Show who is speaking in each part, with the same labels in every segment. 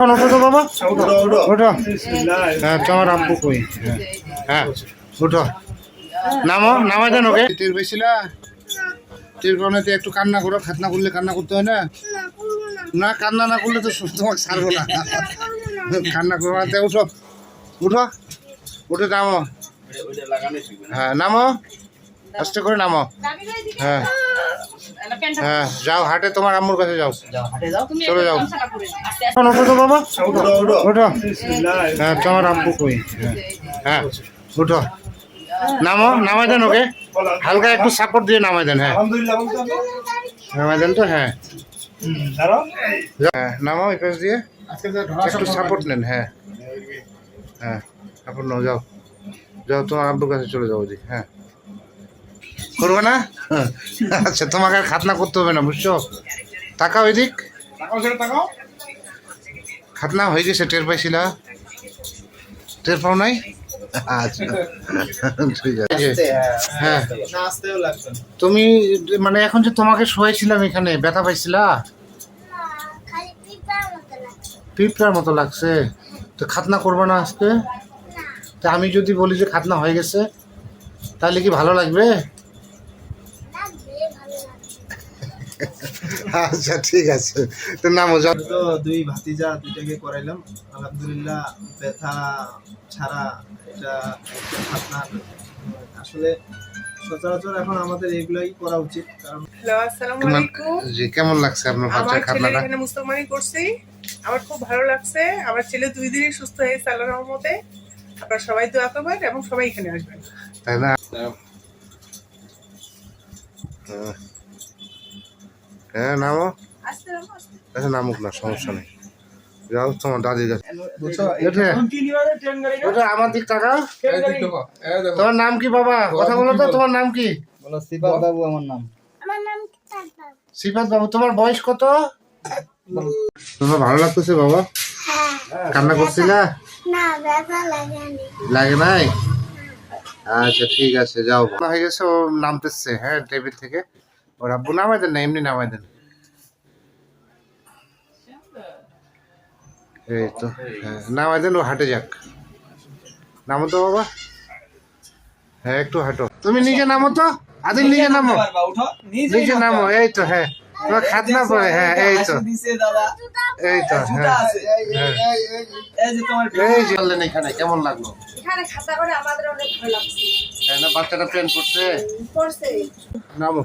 Speaker 1: ওঠো তো বাবা, ওঠো। হ্যাঁ তোমার আব্বু কই? হ্যাঁ উঠো, নামো, নামাই দেন ওকে। টের পেয়েছিলা? টের পাওনে একটু কান্না করো, খাতনা করলে কান্না করতে হয় না? না কান্না না করলে তো তোমাকে ছাড়বো না। কান্না করবো না, উঠো উঠো, উঠে নামো। হ্যাঁ নামো, আস্তে করে নামো। হ্যাঁ হ্যাঁ যাও হাটে, তোমার আম্মুর কাছে যাও, চলে যাও। ওঠো তো বাবা, ওঠো। হ্যাঁ তোমার আব্বু কই? হ্যাঁ উঠো, নামো, নামাই দেন ওকে, হালকা একটু সাপোর্ট দিয়ে নামাই দেন। হ্যাঁ নামাই দেন তো। হ্যাঁ হ্যাঁ নামাও এই পাশ দিয়ে, একটু সাপোর্ট নেন। হ্যাঁ হ্যাঁ সাপোর্ট নাও, যাও যাও, তোমার আব্বুর কাছে চলে যাও। জি হ্যাঁ করবে না? আচ্ছা তোমাকে আর খাতনা করতে হবে না, বুঝছো? তাকাও এদিক, খাতনা হয়ে গেছে, টের পাইছিলা? টের পাও নাই? আচ্ছা ঠিক আছে। হ্যাঁ তুমি মানে এখন যে তোমাকে শোয়াইছিলাম এখানে, ব্যথা পাইছিলা? পিঁপড়ার মতো লাগছে। তো খাতনা করবে না আজকে? তা আমি যদি বলি যে খাতনা হয়ে গেছে, তাহলে কি ভালো লাগবে? আচ্ছা ঠিক আছে, তো নামো যাও।
Speaker 2: তো দুই ভাতিজা দুইটাকে করাইলাম, আলহামদুলিল্লাহ ব্যথা ছাড়া এটা একটা খাতনা। আসলে সচরাচর এখন আমাদের এগুলাই করা উচিত, কারণ
Speaker 3: হ্যালো আসসালামু আলাইকুম।
Speaker 1: জি কেমন লাগছে আপনার বাচ্চার
Speaker 3: আমার ছেলে
Speaker 1: খাতনাটা?
Speaker 3: এখানে মুসলমানি করছি, আমার খুব ভালো লাগছে। আমার ছেলে 2 দিনই সুস্থ হয়েছে আল্লাহর রহমতে। আপনারা সবাই দোয়া করবেন এবং সবাই এখানে আসবেন,
Speaker 1: তাই না? হ্যাঁ নামো, আচ্ছা নামুক না, সমস্যা নেই, যাও তোমার দাদির কাছে। ওটা আমার দিক টাকা। তোমার নাম কি বাবা? কথা বলো তো, তোমার নাম কি?
Speaker 2: সিফাত বাবু আমার নাম।
Speaker 1: সিফাত বাবু। তোমার বয়স কত? তোমার ভালো লাগতেছে বাবা? কান্না করছিলা? লাগে নাই? আচ্ছা ঠিক আছে, যাও। হয়ে গেছে, ও নামতেছে। হ্যাঁ টেবিল থেকে ওর আব্বু নামাই দেন না, এমনি নামাই দেন। এই তো হ্যাঁ নামাই দেন, ও হাঁটে যাক। নামো তো বাবা, হ্যাঁ একটু হাঁটো। তুমি নিজে নামো তো, আদিল নিজে নামো, নিজে নামো। এই তো হ্যাঁ তোমার খাতনা পড়ে। হ্যাঁ এই তো, এই তো হ্যাঁ এই যে বললেন এখানে কেমন লাগলো?
Speaker 4: এখানে খাতা করে আমাদের অনেক ভালো লাগছে।
Speaker 1: তাই না? বাচ্চাটা প্ল্যান করছে। নামো।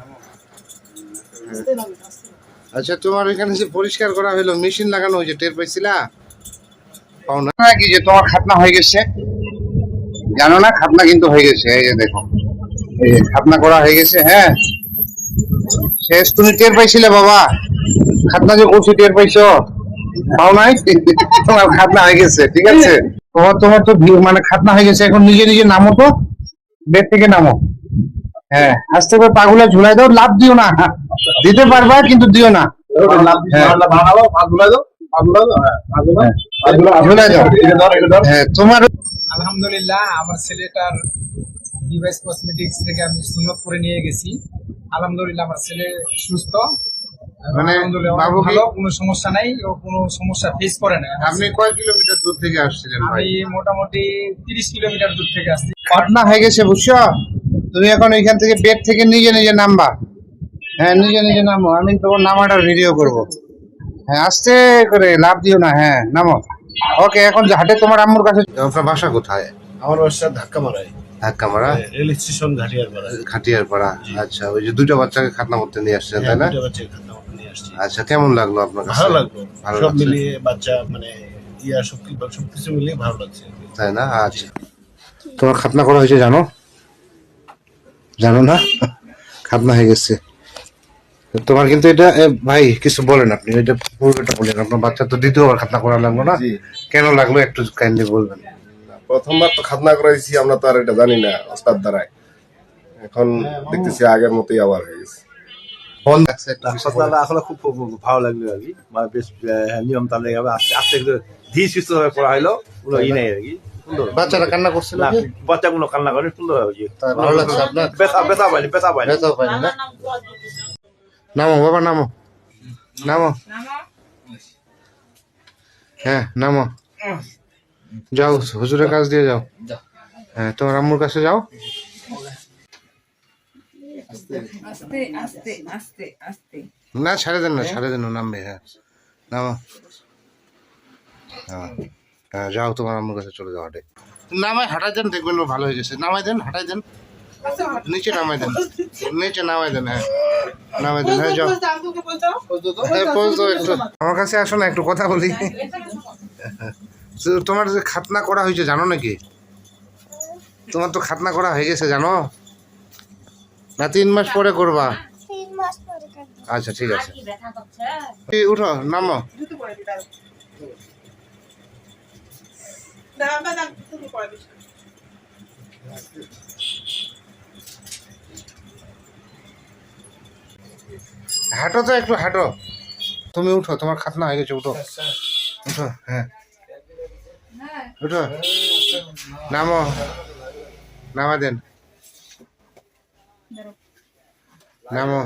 Speaker 1: আচ্ছা তোমার এখানে যে পরিষ্কার করা হলো, মেশিন লাগানো হয়েছে, টের পাইছিলা? পাও না কি যে তোমার খাতনা হয়ে গেছে? জানো না খাতনা কিন্তু হয়ে গেছে। এই যে দেখো, এই যে খাতনা করা হয়ে গেছে। হ্যাঁ শেষ। তুমি টের পাইছিলে বাবা? খাতনা যে করছি টের পাইছো? পাও নাই? তোমার খাতনা হয়ে গেছে, ঠিক আছে। তোমার তো মানে খাতনা হয়ে গেছে। এখন নিজে নিজে নামো তো, বেড থেকে নামো। হ্যাঁ আস্তে করে পাগুলা ঝুলাই দাও, লাভ দিও না। দিতে পারবা কিন্তু দিও না। হ্যাঁ তোমার
Speaker 5: আলহামদুলিল্লাহ আমার ছেলেটার ডিভাইস কসমেটিক্স থেকে আমি সুন্নত করে নিয়ে গেছি। আলহামদুলিল্লাহ আমার ছেলে সুস্থ,
Speaker 1: মানে বাবু
Speaker 5: ভালো, কোনো সমস্যা নাই, ও কোনো সমস্যা ফেস করে না।
Speaker 1: আপনি কয় কিলোমিটার দূর থেকে আসছিলেন ভাই?
Speaker 5: আমি মোটামুটি 30 কিলোমিটার দূর থেকে আসছি।
Speaker 1: পাটনা হয়ে গেছে, বুঝছো? তুমি এখন এখান থেকে বেড থেকে নিজে নিজে নামবা। হ্যাঁ নিজে নিজে নামো, আমি তোমার নামাটার ভিডিও করব। হ্যাঁ আস্তে করে, লাভ দিও না। হ্যাঁ নামো। ওকে এখন হাটে তোমার আম্মুর কাছে। আপনার বাসা কোথায়?
Speaker 2: আমার বাসা ধাক্কা মারাই,
Speaker 1: ধাক্কা মারা,
Speaker 2: রেল স্টেশন ঘাটিয়ার পাড়া।
Speaker 1: খাটিয়ার পাড়া। আচ্ছা ওই যে দুইটা বাচ্চাকে খাতনা করতে নিয়ে আসছেন তাই না? আচ্ছা কেমন লাগলো আপনার কাছে?
Speaker 2: ভালো লাগলো,
Speaker 1: ভালো
Speaker 2: সব
Speaker 1: লাগছে?
Speaker 2: মিলিয়ে বাচ্চা মানে সবকিছু মিলিয়ে ভালো লাগছে।
Speaker 1: তাই না? আচ্ছা তোমার খাতনা করা হয়েছে জানো? জানো না? খাতনা হয়ে গেছে তোমার। কিন্তু এটা ভাই কিছু বলেন আপনি, এটা পুরোটা বলেন। আপনার বাচ্চা তো দ্বিতীয়বার খাতনা করা লাগলো না, কেন লাগলো একটু কাইন্ডলি বলবেন।
Speaker 6: প্রথমবার তো খাতনা করাইছি, আমরা তো আর এটা জানি না ওস্তাদ দ্বারাই। এখন দেখতেছি আগের মতোই আবার হয়ে গেছে।
Speaker 1: ফোন লাগছে একটা বিষয় বলেন।
Speaker 7: ঘটনাটা আসলে খুব ভালো লাগলো আর কি, মানে বেশ নিয়ম তান্ত্রিক ভাবে আস্তে আস্তে ধীর সুস্থ ভাবে করা হলো, কোনো ই নাই আর কি। সুন্দর,
Speaker 1: বাচ্চারা কান্না করছিল
Speaker 7: না
Speaker 1: কি?
Speaker 7: বাচ্চাগুলো কান্না করে সুন্দর হবে।
Speaker 1: তাই ভালো লাগছে আপনার?
Speaker 7: ব্যথা পাইনি
Speaker 1: ব্যথাও পাইনি না? নামো বাবা, নামো নামো। হ্যাঁ নামো, যাও হুজুরের কাছ দিয়ে যাও। হ্যাঁ তোমার আম্মুর কাছে যাও।
Speaker 8: আস্তে আস্তে আস্তে আস্তে।
Speaker 1: না ছাড়ে দেন না, ছাড়ে দেন, নামবে। হ্যাঁ নামো। হ্যাঁ হ্যাঁ যাও তোমার আম্মুর কাছে চলে যাও। হাটে নামায় হাঁটাই দেন, দেখবেন ও ভালো হয়ে গেছে। নামাই দেন, হাঁটাই দেন, নিচে নামাই দেন, নিচে নামাই দেন। হ্যাঁ নামাই দেন। হ্যাঁ যাও। হ্যাঁ পৌঁছ দাও একটু। আমার কাছে আসো না, একটু কথা বলি। তো তোমার যে খাতনা করা হয়েছে জানো নাকি? তোমার তো খাতনা করা হয়ে গেছে জানো না? 3 মাস পরে করবা? আচ্ছা ঠিক আছে, উঠো নামো। হাঁটো তো একটু, হাঁটো। তুমি উঠো, তোমার খাতনা হয়ে গেছে, উঠো উঠো। হ্যাঁ উঠো, নামো, নামা দেন, নামো।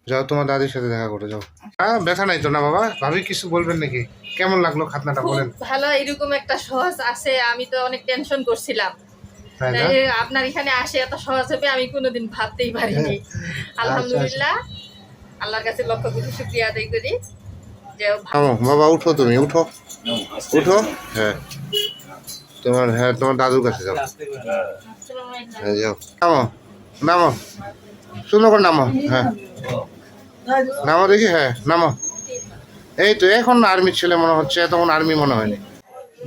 Speaker 1: যাও তোমার দাদির সাথে দেখা করে যাও। হ্যাঁ ব্যথা নাই তো না বাবা? ভাবি কিছু বলবেন নাকি? কেমন লাগলো খাতনাটা বলেন?
Speaker 8: ভালো, এরকম একটা সহজ আছে, আমি তো অনেক টেনশন করছিলাম।
Speaker 1: তাই না?
Speaker 8: তাই আপনার এখানে আসে এত সহজ হবে আমি কোনোদিন ভাবতেই পারিনি। আলহামদুলিল্লাহ, আল্লাহর কাছে লক্ষ কোটি শুকরিয়া আদায় করি যে
Speaker 1: নামো বাবা, উঠো, তুমি উঠো, উঠো। হ্যাঁ তোমার, হ্যাঁ তোমার দাদুর কাছে যাও। হ্যাঁ যাও, নামো, নামো, সুন্দর করে নামো। হ্যাঁ নামো দেখি। হ্যাঁ নামো। এই তো এখন আর্মির ছেলে মনে হচ্ছে, তখন আর্মি মনে হয়নি।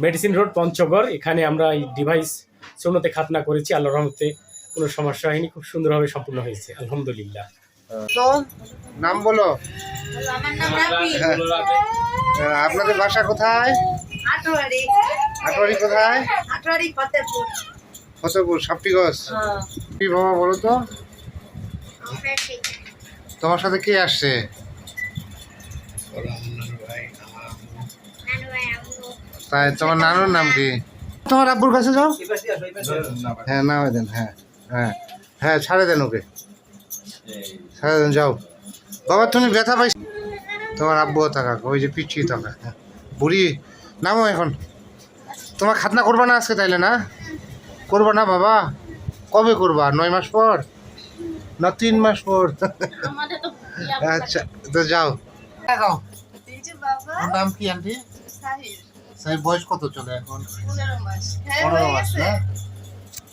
Speaker 9: মেডিসিন রোড পঞ্চগড়, এখানে আমরা এই ডিভাইস সুন্নতে খাতনা করেছি। আল্লাহর রহমতে কোনো সমস্যা হয়নি, খুব সুন্দরভাবে সম্পূর্ণ হয়েছে আলহামদুলিল্লাহ।
Speaker 1: তো নাম বলো।
Speaker 4: আমার নাম রাবি।
Speaker 1: আপনাদের বাসা কোথায়?
Speaker 4: আটোয়ারি।
Speaker 1: আটোয়ারি কোথায়?
Speaker 4: আটোয়ারি ফতেপুর।
Speaker 1: ফতেপুর সাপ্তিগঞ্জ। কি বাবা বলো তো, তোমার সাথে কে আসছে? তাই তোমার নানুর নাম কি? তোমার আব্বুর কাছে যাও। হ্যাঁ নামে দেন। হ্যাঁ হ্যাঁ হ্যাঁ ছাড়ে দেন ওকে, ছাড়ে দেন, যাও। বাবা তুমি ব্যথা পাইছ? তোমার আব্বুও থাকা, ওই যে পিছিয়ে থাকা। হ্যাঁ বুড়ি নামো এখন। তোমার খাতনা করবা না আজকে তাইলে? না করবা না বাবা? কবে করবা? 9 মাস পর না 3 মাস পর? আচ্ছা তো যাও। যাও। ওর নাম কি আন্টি? সাহেব বয়স কত চলে এখন?
Speaker 4: 15 মাস।
Speaker 1: 15 মাস না?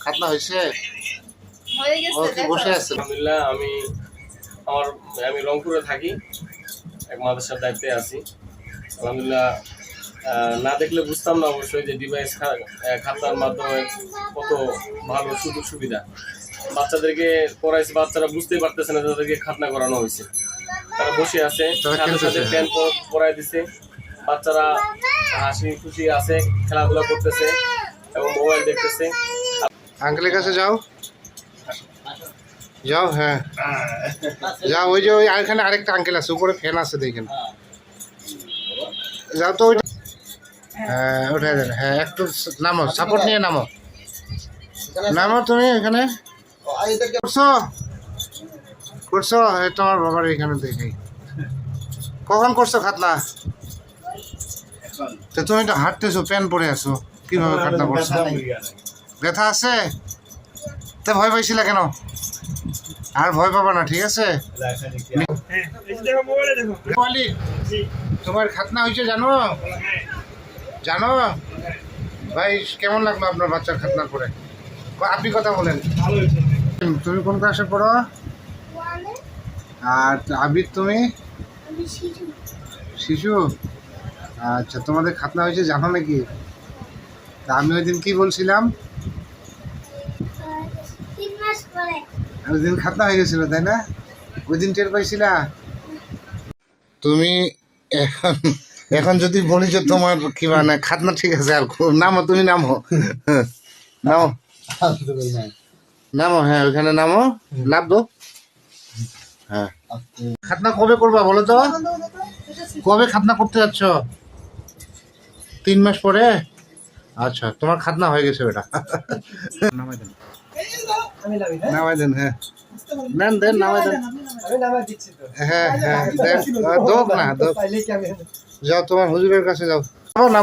Speaker 1: খাতনা হয়েছে?
Speaker 4: হয়ে গেছে।
Speaker 1: ও কি বসে আছে?
Speaker 10: আলহামদুলিল্লাহ, আমি রংপুরে থাকি, এক মাদ্রাসার দায়িত্বে আছি। আলহামদুলিল্লাহ, না দেখলে বুঝতাম না অবশ্যই যে ডিভাইস খাতার মাধ্যমে কত ভালো সুযোগ সুবিধা। বাচ্চাদেরকে পড়াইছে, বাচ্চারা বুঝতেই পারতেছে না তাদেরকে খাতনা করানো হয়েছে। তারা বসে আছে, সাথে সাথে প্যান পরাই দিছে, বাচ্চারা হাসি খুশি আছে, খেলাধুলা করতেছে এবং মোবাইল দেখতেছে।
Speaker 1: আঙ্কেলের কাছে যাও, যাও। হ্যাঁ যাও, ওই যে ওই এখানে আরেকটা আঙ্কেল আছে, উপরে ফ্যান আছে দেখেন, যাও তো। ওইটা হ্যাঁ উঠে দেন। হ্যাঁ একটু নামো, সাপোর্ট নিয়ে নামো, নামো। তুমি এখানে করছো করছো তোমার বাবার এখানে দেখি। কখন করছো খাতনা? তো তুমি তো হাঁটতেছো, প্যান পরে আছো, কিভাবে খাতনা করছো? ব্যথা আছে? তা ভয় পাইছিলা কেন? আর ভয় পাবা না, ঠিক আছে? তোমার খাতনা হয়েছে জানো? জানো ভাই? কেমন লাগলো আপনার বাচ্চার খাতনার পরে? আপনি কথা বলেন। তুমি কোন ক্লাসে পড়ো? আর আবির তুমি? শিশু। আচ্ছা তোমাদের খাতনা হয়েছে জানো নাকি? তা আমি ওই দিন কি বলছিলাম? ওই দিন খাতনা হয়ে গেছিল তাই না? ওই দিন টের পাইছিলা? তুমি এখন এখন যদি বলি যে তোমার কি মানে খাতনা ঠিক আছে, আর নামো, তুমি নামো, নামো, নামো। হ্যাঁ ওইখানে নামো, লাভ দো। হ্যাঁ খাতনা কবে করবা বলো তো? কবে খাতনা করতে যাচ্ছ? 3 মাস পরে? আচ্ছা তোমার খাতনা হয়ে গেছে বেটা। নামাই দেন, নামাই দেন। হ্যাঁ নেন, দেন, নামাই দেন। হ্যাঁ হ্যাঁ দেন, দোক না দোক। যাও তোমার হুজুরের কাছে যাও। আমার নাম